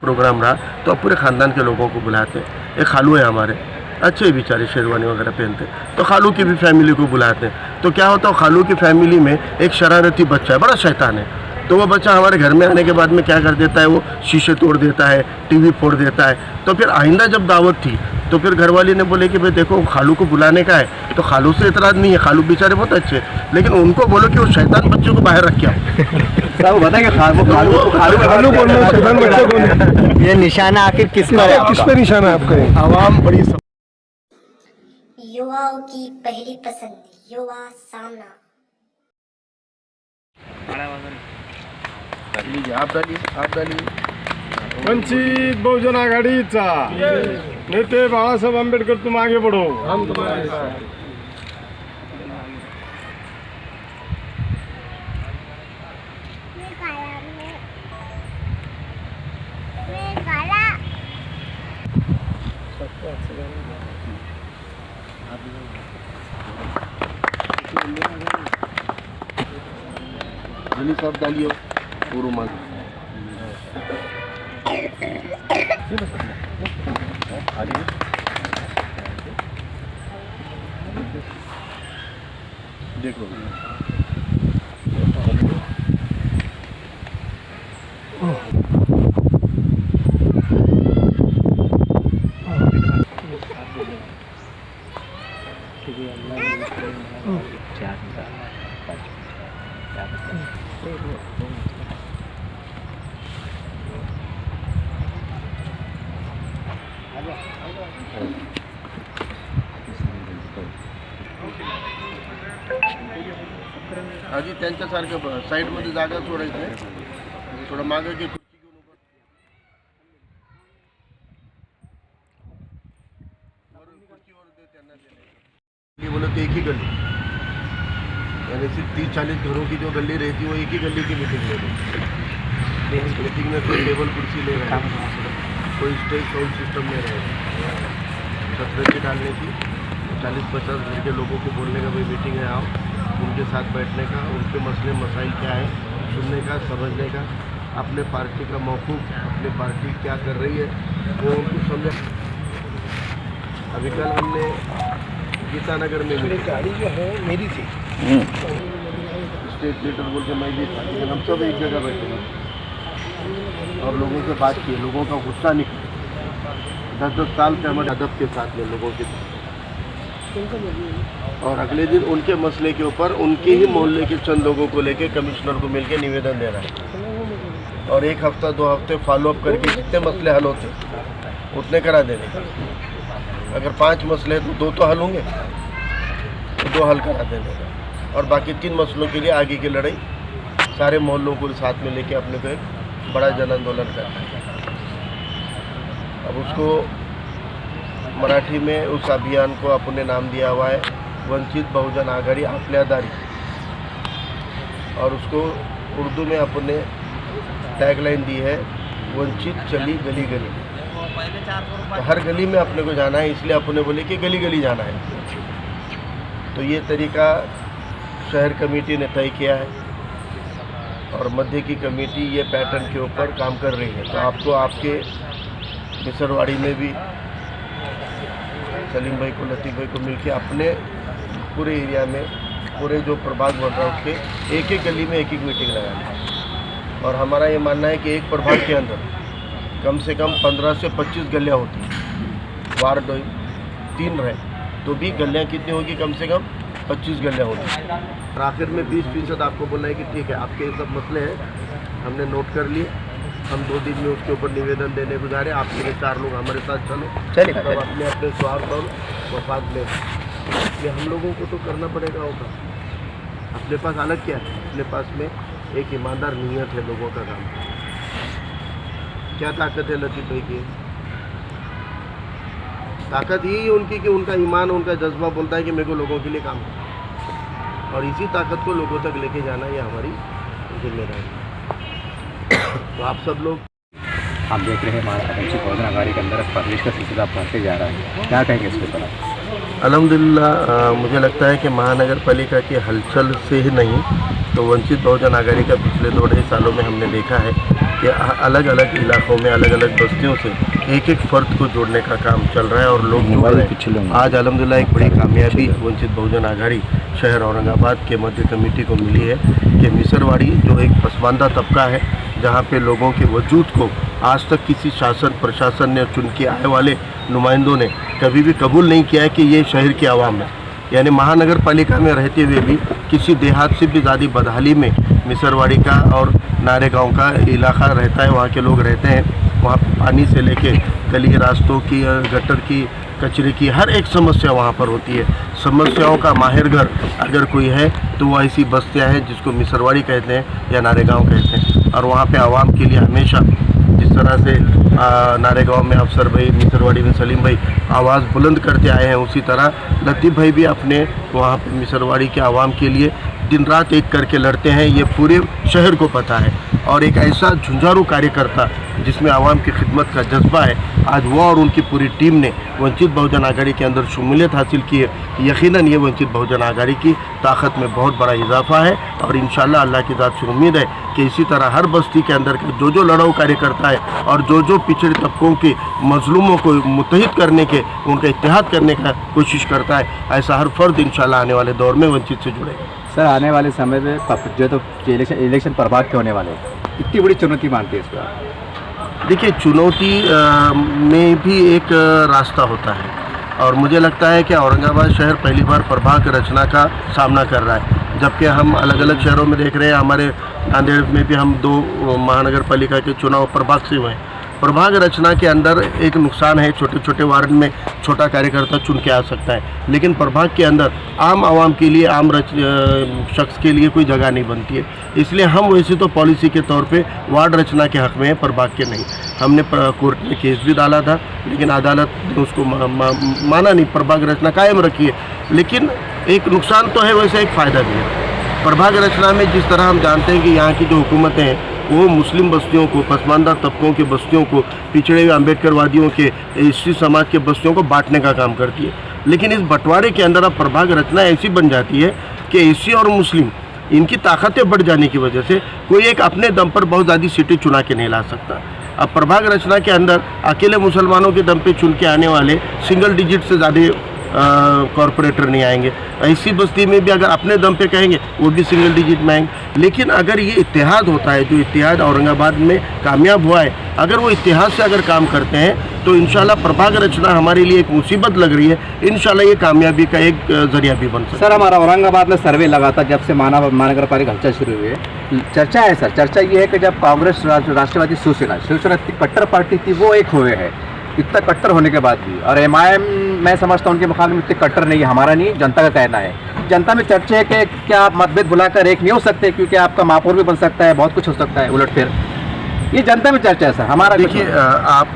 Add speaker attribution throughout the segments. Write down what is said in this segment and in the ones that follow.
Speaker 1: Programme रहा तो अब पूरे ख़ानदान के लोगों को बुलाते हैं। एक खालू है हमारे, अच्छे बेचारे शेरवानी वगैरह पहनते, तो खालू की भी फैमिली को बुलाते हैं। तो क्या होता है, खालू की फैमिली में एक शरारती बच्चा है, बड़ा शैतान है। तो वो बच्चा हमारे घर में आने के बाद में क्या कर देता है, वो शीशे तोड़ देता है, टीवी फोड़ देता है। तो फिर आइंदा जब दावत थी तो फिर घरवाली ने बोले कि भाई देखो खालू को बुलाने का है, तो खालू से इतराज़ नहीं है, खालू बेचारे बहुत अच्छे, लेकिन उनको बोलो कि वो शैतान बच्चों को बाहर रख के आओ। बताएंगे खालू बोलना शैतान बच्चे कौन,
Speaker 2: ये निशाना आखिर किस पर है?
Speaker 1: किस पे निशाना है आपका? आवाम बड़ी
Speaker 3: युवाओं की पहली पसंद, युवा सामना।
Speaker 1: आप डालिए।
Speaker 4: वंचित बहुजन आघाडीचा नेते बाळासाहेब आंबेडकर, तुम आगे बढ़ो, हम तुम्हारे साथ।
Speaker 1: जल्दी सब डालिए पूरा मांग। देख लो आजी त्यांच्यासारखं साईडमध्ये जागा सोडायचं आहे, थोडं मागं घे खुर्ची घेऊन उभं वरून खुर्चीवर दे त्यांना देने। ये बोले तो एक ही गली, यानी सिर्फ 30-40 घरों की जो गली रहती है वो एक ही गली की मीटिंग ले रही। मीटिंग में कोई टेबल कुर्सी ले रहा है, कोई स्टेज साउंड सिस्टम ले रहा है, सत्रह डालने की 40-50 घर के लोगों को बोलने का भाई मीटिंग है, आओ उनके साथ बैठने का, उनके मसले मसाइल क्या है सुनने का, समझने का, अपने पार्टी का मौक़िफ़, अपनी पार्टी क्या कर रही है वो उनको समझ। अभी कल हमने गीतानगर में मेरी गाड़ी जो है मेरी थी, स्टेट लीडर बोल के मैं भी था, लेकिन हम सब एक जगह बैठे हैं और लोगों से बात की, लोगों का गुस्सा निकला। 10-10 साल से हमारे अदब के साथ में लोगों के, और अगले दिन उनके मसले के ऊपर उनके ही मोहल्ले के चंद लोगों को लेके कमिश्नर को मिलके निवेदन दे रहा है, और 1 हफ्ता 2 हफ्ते फॉलोअप करके जितने मसले हल होते उतने करा देने का। अगर 5 मसले तो 2 तो हल होंगे, तो 2 हल करा देने का, और बाकी 3 मसलों के लिए आगे की लड़ाई सारे मोहल्लों को साथ में लेके अपने को एक बड़ा जन आंदोलन करना है। अब उसको मराठी में उस अभियान को अपने नाम दिया हुआ है वंचित बहुजन आघाड़ी आपल्या दारी, और उसको उर्दू में अपने टैगलाइन दी है वंचित चली गली गली। तो हर गली में अपने को जाना है, इसलिए अपने बोले कि गली गली जाना है। तो ये तरीका शहर कमेटी ने तय किया है और मध्य की कमेटी ये पैटर्न के ऊपर काम कर रही है। तो आपको आपके मिसरवाड़ी में भी सलीम भाई को, लतीफ़ भाई को मिलके अपने पूरे एरिया में, पूरे जो प्रभाग बन रहा है उसके एक एक गली में एक एक मीटिंग लगानी है। और हमारा ये मानना है कि एक प्रभाग के अंदर कम से कम 15 से 25 गलियाँ होती हैं। वार्ड 3 रहे तो भी गलियाँ कितनी होगी, कम से कम 25 गलियाँ होती हैं। और आखिर में 20% आपको बोलना है कि ठीक है आपके ये सब मसले हैं, हमने नोट कर लिए, हम 2 दिन में उसके ऊपर निवेदन देने को जा रहे हैं, आप मेरे 4 लोग हमारे साथ चलो, तब अपने अपने स्वार्थ और वफाद ले। ये हम लोगों को तो करना पड़ेगा होगा। अपने पास अलग क्या है, अपने पास में एक ईमानदार नीयत है लोगों का काम। क्या ताकत है लतीफ़ भाई की? ताकत यही है उनकी कि उनका ईमान, उनका जज्बा बोलता है कि मेरे को लोगों के लिए काम करना, और इसी ताकत को लोगों तक लेके जाना ये हमारी जिम्मेदारी है। तो आप सब लोग,
Speaker 2: आप देख रहे हैं हमारा वंचित बहुजन आघाड़ी के अंदर प्रदेश का सिलसिला बढ़ते जा रहा है, क्या कहेंगे इसके ऊपर?
Speaker 1: अल्हम्दुलिल्लाह मुझे लगता है कि महानगर पालिका की हलचल से ही नहीं तो वंचित बहुजन आघाड़ी का पिछले 2-2.5 सालों में हमने देखा है कि अलग अलग इलाकों में अलग अलग बस्तियों से एक एक फर्द को जोड़ने का काम चल रहा है और लोग जुड़ रहे हैं। आज अल्हम्दुलिल्लाह एक बड़ी कामयाबी वंचित बहुजन आघाड़ी शहर औरंगाबाद के मध्य कमेटी को मिली है कि मिसरवाड़ी जो एक पसमानदा तबका है, जहाँ पे लोगों के वजूद को आज तक किसी शासन प्रशासन ने चुन के आए वाले नुमाइंदों ने कभी भी कबूल नहीं किया है कि ये शहर की आवाम है। यानी महानगर पालिका में रहते हुए भी किसी देहात से भी ज़्यादा बदहाली में मिसरवाड़ी का और नारेगांव का इलाका रहता है, वहाँ के लोग रहते हैं। वहाँ पानी से लेके गली रास्तों की, गटर की, कचरे की हर एक समस्या वहाँ पर होती है। समस्याओं का माहिर घर अगर कोई है तो वो ऐसी बस्तियाँ हैं जिसको मिसरवाड़ी कहते हैं या नारेगांव कहते हैं। और वहाँ पे आवाम के लिए हमेशा जिस तरह से नारेगांव में अफसर भाई, मिसरवाड़ी में सलीम भाई आवाज़ बुलंद करते आए हैं, उसी तरह लतीफ़ भाई भी अपने वहाँ पे मिसरवाड़ी के आवाम के लिए दिन रात एक करके लड़ते हैं। ये पूरे शहर को पता है और एक ऐसा झुंझारू कार्यकर्ता जिसमें आवाम की खिदमत का जज्बा है, आज वो और उनकी पूरी टीम ने वंचित बहुजन आघाड़ी के अंदर शमूलियत हासिल की है। यकीनन ये वंचित बहुजन आघाड़ी की ताकत में बहुत बड़ा इजाफा है और इंशाल्लाह अल्लाह की ज़ात से उम्मीद है कि इसी तरह हर बस्ती के अंदर के जो लड़ाऊ कार्यकर्ता है और जो पिछड़े तबकों के मजलूमों को मुत्तहिद करने के, उनका इत्तेहाद करने का कोशिश करता है, ऐसा हर फर्द इंशाल्लाह आने वाले दौर में वंचित से जुड़ेगा।
Speaker 2: सर, आने वाले समय में जो तो इलेक्शन प्रभाग के होने वाले कितनी बड़ी चुनौती मानती है इस पर?
Speaker 1: देखिए, चुनौती में भी एक रास्ता होता है और मुझे लगता है कि औरंगाबाद शहर पहली बार प्रभाग रचना का सामना कर रहा है, जबकि हम अलग अलग शहरों में देख रहे हैं। हमारे नांदेड़ में भी हम 2 महानगर पालिका के चुनाव प्रभाग से हुए हैं। प्रभाग रचना के अंदर एक नुकसान है, छोटे छोटे वार्ड में छोटा कार्यकर्ता चुन के आ सकता है, लेकिन प्रभाग के अंदर आम आवाम के लिए, आम शख्स के लिए कोई जगह नहीं बनती है। इसलिए हम वैसे तो पॉलिसी के तौर पे वार्ड रचना के हक़ में है, प्रभाग के नहीं। हमने कोर्ट में केस भी डाला था, लेकिन अदालत ने उसको माना नहीं, प्रभाग रचना कायम रखी है। लेकिन एक नुकसान तो है, वैसे एक फ़ायदा भी है। प्रभाग रचना में जिस तरह हम जानते हैं कि यहाँ की जो हुकूमतें हैं वो मुस्लिम बस्तियों को, पसमानदा तबकों के बस्तियों को, पिछड़े हुए अम्बेडकरवादियों के, एससी समाज के बस्तियों को बांटने का काम करती है। लेकिन इस बंटवारे के अंदर अब प्रभाग रचना ऐसी बन जाती है कि एससी और मुस्लिम इनकी ताकतें बढ़ जाने की वजह से कोई एक अपने दम पर बहुत ज़्यादा सीटें चुना के नहीं ला सकता। अब प्रभाग रचना के अंदर अकेले मुसलमानों के दम पे चुन के आने वाले सिंगल डिजिट से ज़्यादा कॉरपोरेटर नहीं आएंगे। ऐसी बस्ती में भी अगर अपने दम पे कहेंगे वो भी सिंगल डिजिट में आएंगे। लेकिन अगर ये इत्तेहाद होता है, जो इत्तेहाद औरंगाबाद में कामयाब हुआ है, अगर वो इत्तेहाद से अगर काम करते हैं तो इंशाल्लाह प्रभाग रचना हमारे लिए एक मुसीबत लग रही है, इंशाल्लाह ये कामयाबी का एक जरिया भी बन सकता है।
Speaker 2: सर, हमारा औरंगाबाद में सर्वे लगा था जब से महानगर पालिका हलचल शुरू हुई है। चर्चा है सर, चर्चा ये है कि जब कांग्रेस, राष्ट्रवादी, शिवसेना कट्टर पार्टी थी, वो एक हुए हैं इतना कट्टर होने के बाद भी, और एमआईएम मैं समझता हूँ उनके मुकाबले में इतने कट्टर नहीं है। हमारा नहीं, जनता का कहना है। जनता में चर्चा है कि क्या आप मतभेद बुलाकर एक नहीं हो सकते, क्योंकि आपका महापौर भी बन सकता है, बहुत कुछ हो सकता है उलटफेर। ये जनता में चर्चा है सर। हमारा
Speaker 1: देखिए, आप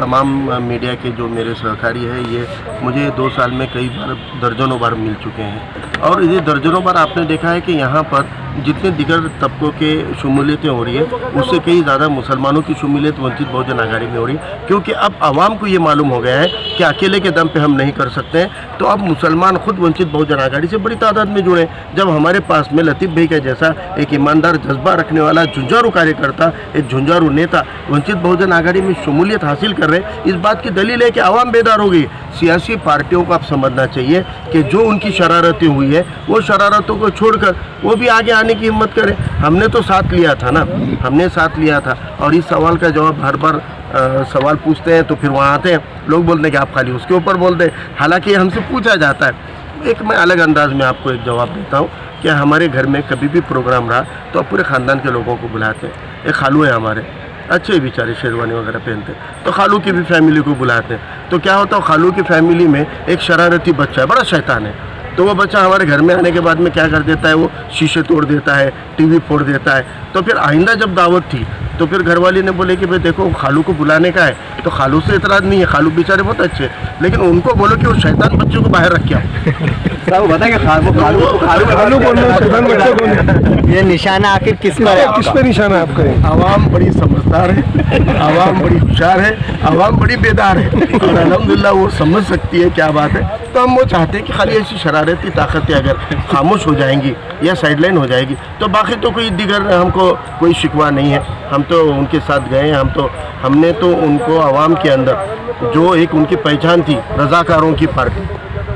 Speaker 1: तमाम मीडिया के जो मेरे सहकारी हैं, ये मुझे 2 साल में कई बार दर्जनों बार मिल चुके हैं और ये दर्जनों बार आपने देखा है कि यहाँ पर जितने दिगर तबकों के शमूलियतें हो रही है उससे कई ज़्यादा मुसलमानों की शमूलियत वंचित बहुजन आघाड़ी में हो रही है, क्योंकि अब आवाम को ये मालूम हो गया है कि अकेले के दम पे हम नहीं कर सकते हैं। तो अब मुसलमान खुद वंचित बहुजन आघाड़ी से बड़ी तादाद में जुड़े। जब हमारे पास में लतीफ़ भाई का जैसा एक ईमानदार जज्बा रखने वाला झुंझारू कार्यकर्ता, एक झुंझारू नेता वंचित बहुजन आघाड़ी में शमूलियत हासिल कर रहे हैं, इस बात की दलील है कि आवाम बेदार हो गई। सियासी पार्टियों को आप समझना चाहिए कि जो उनकी शरारतें हुई है वो शरारतों को छोड़कर वो भी आगे आने की हिम्मत करें। हमने तो साथ लिया था ना, हमने साथ लिया था। और इस सवाल का जवाब हर बार सवाल पूछते हैं तो फिर वहाँ आते हैं लोग बोलते हैं कि आप खाली उसके ऊपर बोलते हैं, हालांकि हमसे पूछा जाता है। एक मैं अलग अंदाज में आपको एक जवाब देता हूँ कि हमारे घर में कभी भी प्रोग्राम रहा तो पूरे ख़ानदान के लोगों को बुलाते हैं। एक खालू है हमारे, अच्छे बेचारे शेरवानी वगैरह पहनते हैं, तो खालू की भी फैमिली को बुलाते हैं। तो क्या होता है, खालू की फैमिली में एक शरारती बच्चा है, बड़ा शैतान है। तो वो बच्चा हमारे घर में आने के बाद में क्या कर देता है, वो शीशे तोड़ देता है, टीवी फोड़ देता है। तो फिर आइंदा जब दावत थी तो फिर घरवाली ने बोले कि भाई देखो खालू को बुलाने का है तो खालू से इतराज नहीं है, खालू बेचारे बहुत अच्छे हैं, लेकिन उनको बोलो कि वो शैतान बच्चों को बाहर रख के आओ।
Speaker 2: साहब वो बताएंगे खालू बोलना
Speaker 4: शैतान बच्चे कौन है?
Speaker 5: ये निशाना आखिर किस पर है
Speaker 4: किस
Speaker 5: आपका?
Speaker 4: पे निशाना है आपका?
Speaker 1: आवाम बड़ी समझदार है, आवाम बड़ी होशियार है, आवाम बड़ी बेदार है और अल्हम्दुलिल्लाह वो समझ सकती है क्या बात है। तो हम वो चाहते हैं कि खाली ऐसी शरारती ताकतें अगर खामोश हो जाएंगी या साइडलाइन हो जाएगी तो बाकी तो कोई दिगर हमको कोई शिकवा नहीं है। हम तो उनके साथ गए हैं, हमने तो उनको आवाम के अंदर जो एक उनकी पहचान थी रज़ाकारों की पार्टी,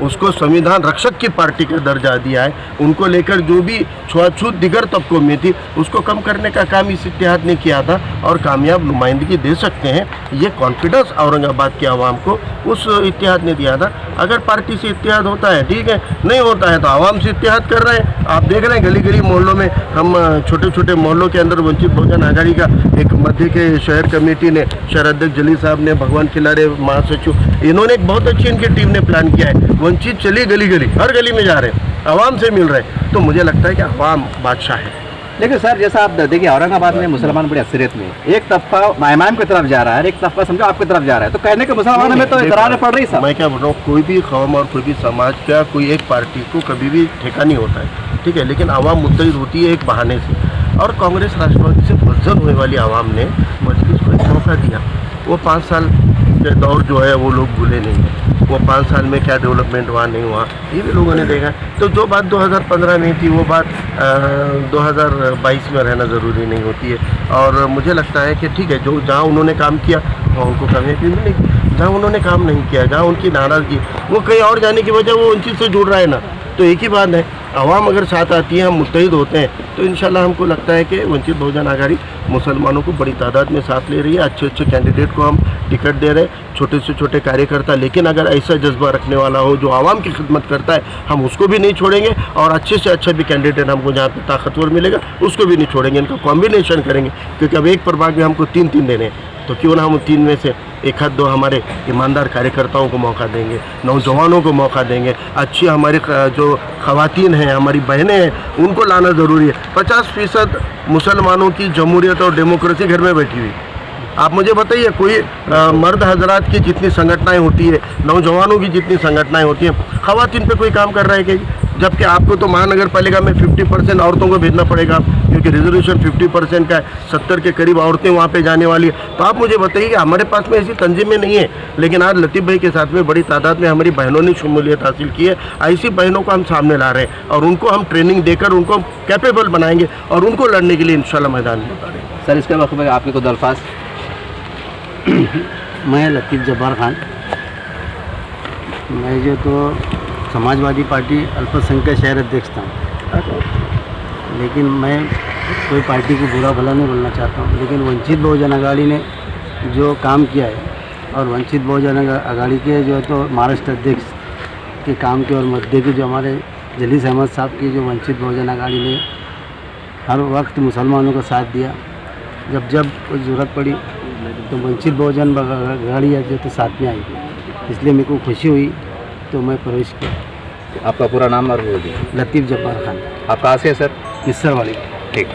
Speaker 1: उसको संविधान रक्षक की पार्टी का दर्जा दिया है। उनको लेकर जो भी छुआछूत दिगर तबकों में थी उसको कम करने का काम इस इत्तेहाद ने किया था और कामयाब नुमाइंदगी दे सकते हैं, ये कॉन्फिडेंस औरंगाबाद के आवाम को उस इत्तेहाद ने दिया था। अगर पार्टी से इत्तेहाद होता है ठीक है, नहीं होता है तो आवाम से इत्तेहाद कर रहे हैं। आप देख रहे हैं गली गली मोहल्लों में, हम छोटे छोटे मोहल्लों के अंदर वंचित बहुजन आघाड़ी का एक मध्य के शहर कमेटी ने, शहर अध्यक्ष जली साहब ने, भगवान खिलारे महासचिव, इन्होंने एक बहुत अच्छी इनकी टीम ने प्लान किया है। वंचित चली गली गली, हर गली में जा रहे हैं, आवाम से मिल रहे हैं। तो मुझे लगता है कि आवाम बादशाह है।
Speaker 2: लेकिन सर जैसा आप देखिए औरंगाबाद में मुसलमान बड़ी अक्सरियत में, एक तबका इमाम की तरफ जा रहा है, एक तबका समझो आपकी तरफ जा रहा है, तो कहने के मुसलमानों में तो दरारें पड़ रही सब।
Speaker 1: मैं क्या बोल रहा हूँ, कोई भी कौम और कोई भी समाज का कोई एक पार्टी को कभी भी ठेका नहीं होता है, ठीक है, लेकिन आवाम मुत्तहिद होती है एक बहाने से। और कांग्रेस राष्ट्रवादी से वजन हुए वाली आवाम ने मजलिस को एक मौका दिया। वो 5 साल के दौर जो है वो लोग भूले नहीं हैं, वो 5 साल में क्या डेवलपमेंट वहाँ नहीं हुआ ये भी लोगों ने देखा। तो जो बात 2015 में थी वो बात 2022 में रहना ज़रूरी नहीं होती है। और मुझे लगता है कि ठीक है, जो जहाँ उन्होंने काम किया वहाँ उनको कामयाबी मिलेगी, जहाँ उन्होंने काम नहीं किया, जहाँ उनकी नाराज़गी वो कहीं और जाने की वजह वो उन चीज़ से जुड़ रहा है ना, तो एक ही बात है, आवाम अगर साथ आती है, हम मुत्तहिद होते हैं तो इंशाल्लाह हमको लगता है कि वंचित बहुजन आघाड़ी मुसलमानों को बड़ी तादाद में साथ ले रही है। अच्छे अच्छे कैंडिडेट को हम टिकट दे रहे हैं, छोटे से छोटे कार्यकर्ता, लेकिन अगर ऐसा जज्बा रखने वाला हो जो आवाम की खिदमत करता है हम उसको भी नहीं छोड़ेंगे और अच्छे से अच्छा भी कैंडिडेट हमको जहाँ पे ताकतवर मिलेगा उसको भी नहीं छोड़ेंगे। इनका कॉम्बिनेशन करेंगे क्योंकि अब एक प्रभाग में हमको 3-3 देने हैं, तो क्यों ना हम 3 में से 1-2 हमारे ईमानदार कार्यकर्ताओं को मौका देंगे, नौजवानों को मौका देंगे, अच्छी हमारी जो खवातीन हैं, हमारी बहनें हैं, उनको लाना ज़रूरी है। 50% मुसलमानों की जमहूरियत और डेमोक्रेसी घर में बैठी हुई। आप मुझे बताइए, कोई मर्द हजरात की जितनी संगठनाएं होती है, नौजवानों की जितनी संगठनाएं होती हैं, खवातीन पे कोई काम कर रहा है कि? जबकि आपको तो महानगर पालिका में 50% औरतों को भेजना पड़ेगा क्योंकि रिजर्वेशन 50% का है, 70 के करीब औरतें वहाँ पे जाने वाली है। तो आप मुझे बताइए कि हमारे पास में ऐसी तंजीमें नहीं है, लेकिन आज लतीफ़ भाई के साथ में बड़ी तादाद में हमारी बहनों ने शमूलियत हासिल की है। ऐसी बहनों को हम सामने ला रहे हैं और उनको हम ट्रेनिंग देकर उनको कैपेबल बनाएंगे और उनको लड़ने के लिए इंशाल्लाह मैदान में उतारेंगे।
Speaker 2: सर इसके वक्त में आपके को दरख्वास्त
Speaker 5: मैं लतीफ़ जब्बार खान, मैं जो तो समाजवादी पार्टी अल्पसंख्यक शहर अध्यक्ष था, लेकिन मैं कोई पार्टी को बुरा भला नहीं बोलना चाहता हूँ, लेकिन वंचित बहुजन आघाड़ी ने जो काम किया है और वंचित बहुजन आघाड़ी के जो तो महाराष्ट्र अध्यक्ष के काम के और मध्य के जो हमारे जलीस अहमद साहब की जो वंचित बहुजन आघाड़ी ने हर वक्त मुसलमानों का साथ दिया, जब जब कोई ज़रूरत पड़ी तो वंचित बहुजन आघाड़ी जो तो साथ में आई, इसलिए मेरे को खुशी हुई तो मैं प्रवेश किया।
Speaker 2: आपका पूरा नाम और वो भी?
Speaker 5: लतीफ़ जब्बार खान।
Speaker 2: आप कहाँ से है सर?
Speaker 5: मिस्सर वाली।
Speaker 2: ठीक।